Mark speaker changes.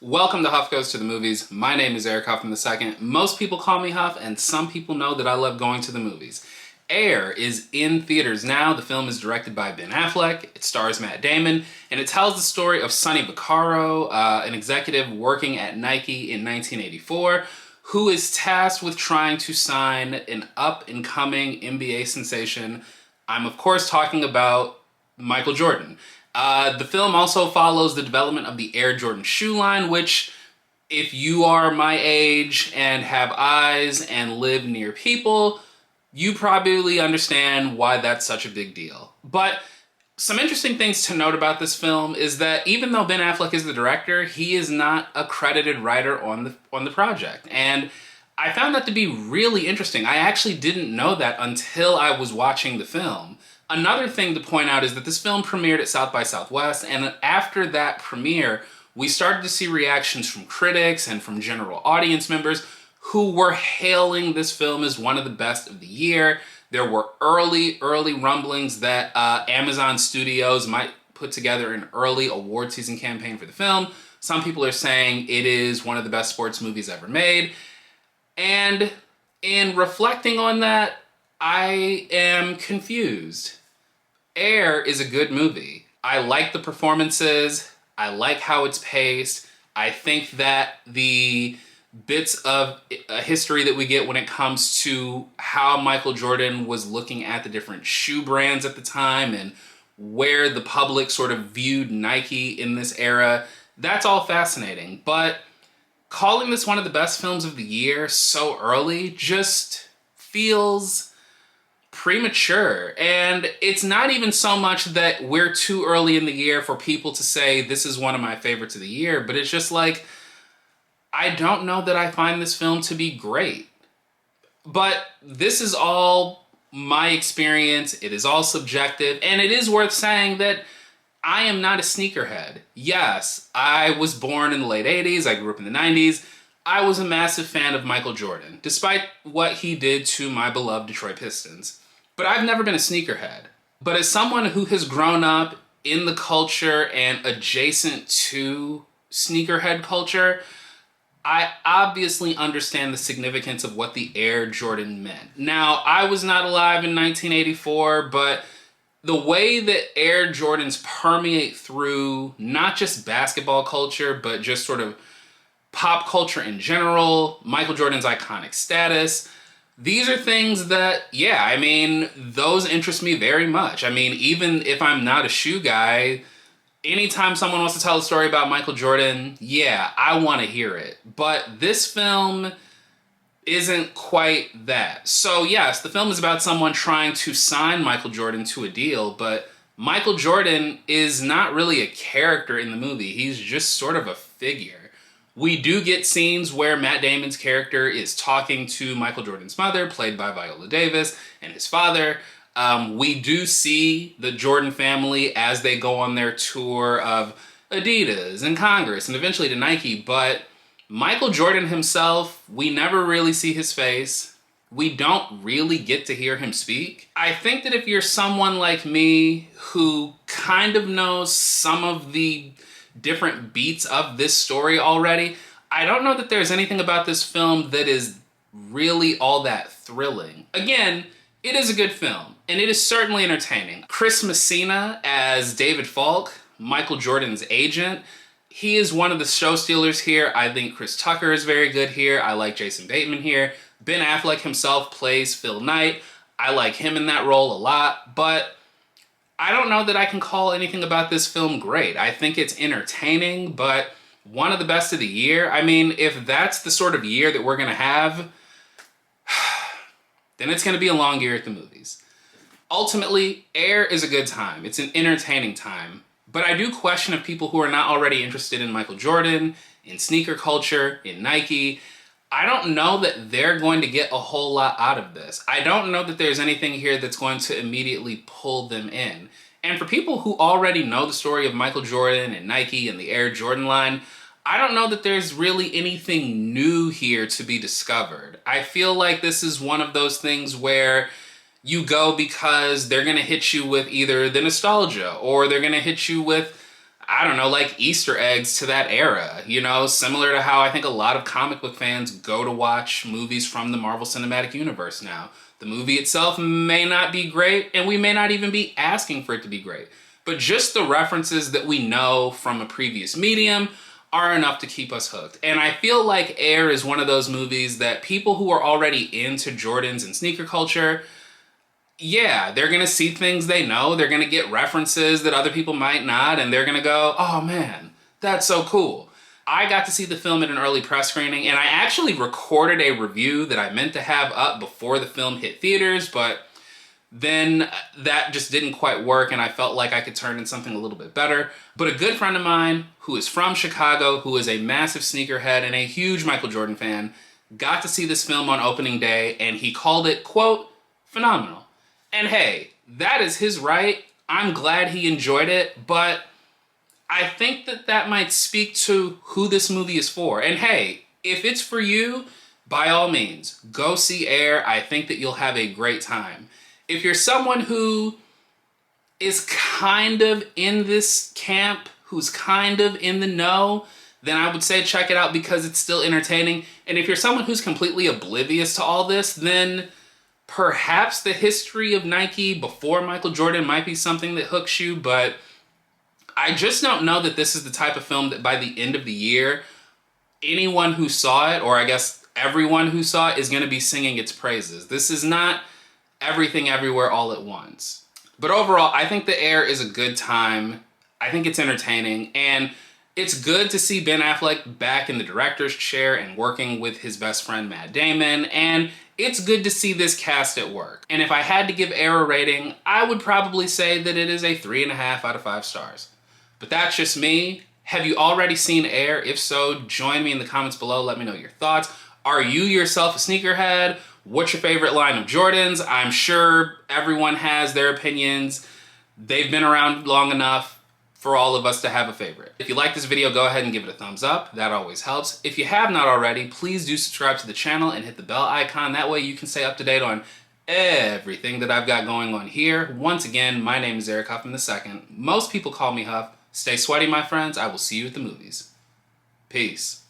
Speaker 1: Welcome to Huff Goes to the Movies. My name is Eric Huffman II. Most people call me Huff, and some people know that I love going to the movies. Air is in theaters now. The film is directed by Ben Affleck. It stars Matt Damon, and it tells the story of Sonny Vaccaro, an executive working at Nike in 1984, who is tasked with trying to sign an up-and-coming NBA sensation. I'm, of course, talking about Michael Jordan. The film also follows the development of the Air Jordan shoe line, which, if you are my age and have eyes and live near people, you probably understand why that's such a big deal. But some interesting things to note about this film is that even though Ben Affleck is the director, he is not a credited writer on the project. And I found that to be really interesting. I actually didn't know that until I was watching the film. Another thing to point out is that this film premiered at South by Southwest, and after that premiere, we started to see reactions from critics and from general audience members who were hailing this film as one of the best of the year. There were early rumblings that Amazon Studios might put together an early award season campaign for the film. Some people are saying it is one of the best sports movies ever made. And in reflecting on that, I am confused. Air is a good movie. I like the performances. I like how it's paced. I think that the bits of history that we get when it comes to how Michael Jordan was looking at the different shoe brands at the time and where the public sort of viewed Nike in this era, that's all fascinating. But calling this one of the best films of the year so early just feels premature. And it's not even so much that we're too early in the year for people to say this is one of my favorites of the year, but it's just like, I don't know that I find this film to be great. But this is all my experience. It is all subjective. And it is worth saying that I am not a sneakerhead. Yes, I was born in the late 80s. I grew up in the 90s. I was a massive fan of Michael Jordan, despite what he did to my beloved Detroit Pistons. But I've never been a sneakerhead. But as someone who has grown up in the culture and adjacent to sneakerhead culture, I obviously understand the significance of what the Air Jordan meant. Now, I was not alive in 1984, but the way that Air Jordans permeate through not just basketball culture, but just sort of pop culture in general, Michael Jordan's iconic status, these are things that, yeah, I mean, those interest me very much. I mean, even if I'm not a shoe guy, anytime someone wants to tell a story about Michael Jordan, yeah, I want to hear it. But this film isn't quite that. So yes, the film is about someone trying to sign Michael Jordan to a deal, but Michael Jordan is not really a character in the movie. He's just sort of a figure. We do get scenes where Matt Damon's character is talking to Michael Jordan's mother, played by Viola Davis, and his father. We do see the Jordan family as they go on their tour of Adidas and Congress and eventually to Nike, but Michael Jordan himself, we never really see his face. We don't really get to hear him speak. I think that if you're someone like me who kind of knows some of the different beats of this story already, I don't know that there's anything about this film that is really all that thrilling. Again, it is a good film, and it is certainly entertaining. Chris Messina as David Falk, Michael Jordan's agent, he is one of the show stealers here. I think Chris Tucker is very good here. I like Jason Bateman here. Ben Affleck himself plays Phil Knight. I like him in that role a lot, but I don't know that I can call anything about this film great. I think it's entertaining, but one of the best of the year. I mean, if that's the sort of year that we're going to have, then it's going to be a long year at the movies. Ultimately, Air is a good time. It's an entertaining time. But I do question if people who are not already interested in Michael Jordan, in sneaker culture, in Nike, I don't know that they're going to get a whole lot out of this. I don't know that there's anything here that's going to immediately pull them in. And for people who already know the story of Michael Jordan and Nike and the Air Jordan line, I don't know that there's really anything new here to be discovered. I feel like this is one of those things where you go because they're going to hit you with either the nostalgia or they're going to hit you with I don't know, like Easter eggs to that era, you know, similar to how I think a lot of comic book fans go to watch movies from the Marvel Cinematic Universe now. The movie itself may not be great, and we may not even be asking for it to be great, but just the references that we know from a previous medium are enough to keep us hooked. And I feel like Air is one of those movies that people who are already into Jordans and sneaker culture, yeah, they're gonna see things they know, they're gonna get references that other people might not, and they're gonna go, oh man, that's so cool. I got to see the film at an early press screening, and I actually recorded a review that I meant to have up before the film hit theaters, but then that just didn't quite work, and I felt like I could turn in something a little bit better. But a good friend of mine who is from Chicago, who is a massive sneakerhead and a huge Michael Jordan fan, got to see this film on opening day, and he called it, quote, phenomenal. And hey, that is his right. I'm glad he enjoyed it, but I think that that might speak to who this movie is for. And hey, if it's for you, by all means, go see Air. I think that you'll have a great time. If you're someone who is kind of in this camp, who's kind of in the know, then I would say check it out because it's still entertaining. And if you're someone who's completely oblivious to all this, then perhaps the history of Nike before Michael Jordan might be something that hooks you, but I just don't know that this is the type of film that by the end of the year, anyone who saw it, or I guess everyone who saw it, is going to be singing its praises. This is not Everything Everywhere All at Once. But overall, I think The Air is a good time. I think it's entertaining, and it's good to see Ben Affleck back in the director's chair and working with his best friend Matt Damon, and it's good to see this cast at work. And if I had to give Air a rating, I would probably say that it is a 3.5 out of 5 stars. But that's just me. Have you already seen Air? If so, join me in the comments below. Let me know your thoughts. Are you yourself a sneakerhead? What's your favorite line of Jordans? I'm sure everyone has their opinions. They've been around long enough for all of us to have a favorite. If you like this video, go ahead and give it a thumbs up. That always helps. If you have not already, please do subscribe to the channel and hit the bell icon. That way you can stay up to date on everything that I've got going on here. Once again, my name is Eric Huffman II. Most people call me Huff. Stay sweaty, my friends. I will see you at the movies. Peace.